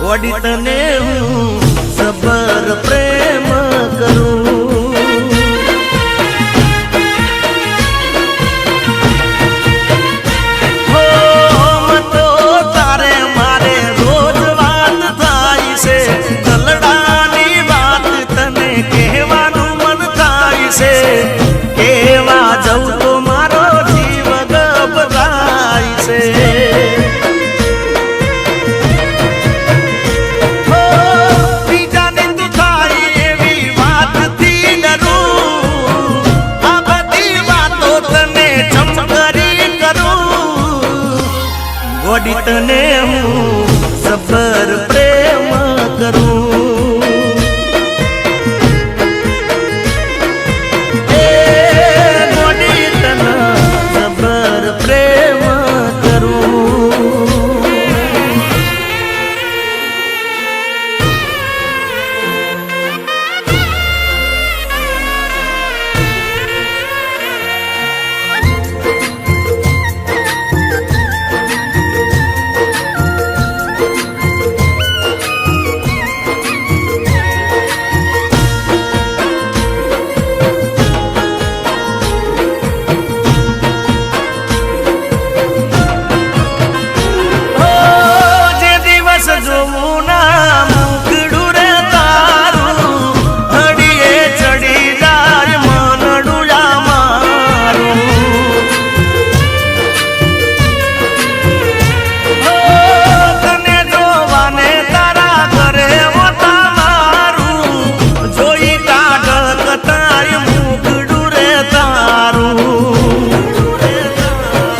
ગોડી તને હું સબર પ્રેમ કરું ગોડી તને હું સબર પ્રેમ કરું ગોડી તને સબર પ્રેમ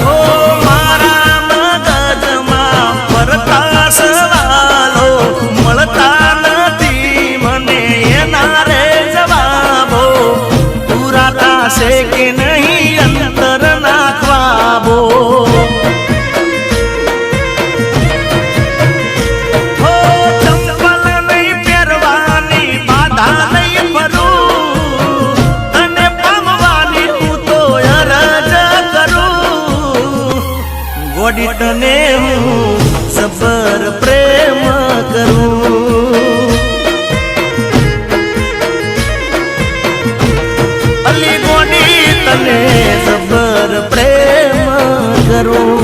કરું કે નહીં અંતર નાખવાબો હો ચંપલ નહીં પહેરવાની બાધા નહીં ફરું અને પામવાની હું તો અરજ કરું ગોડી તને હું સબર પ્રેમ કરું તને સબર પ્રેમ કરું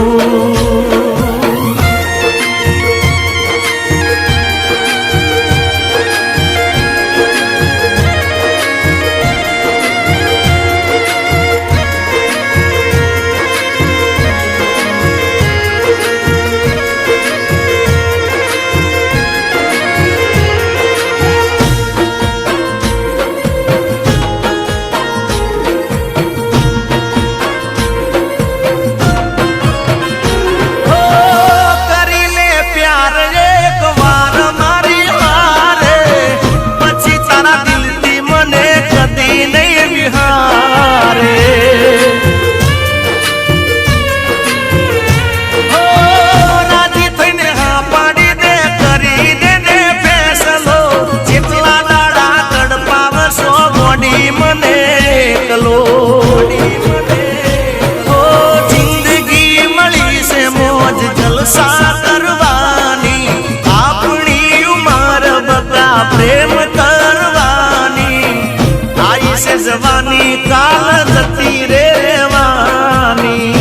જવાની કાલ જતી રેવાની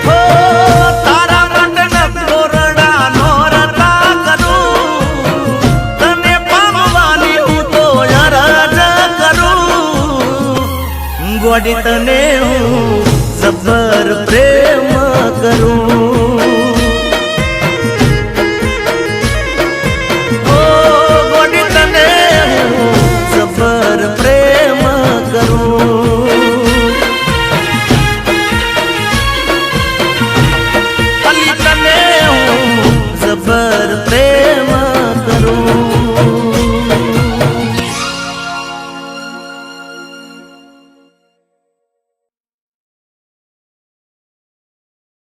હો તારા મંડન કોરડા નોરતા કરું તને પામવાની હું તો અરજ કરું ગોડી તને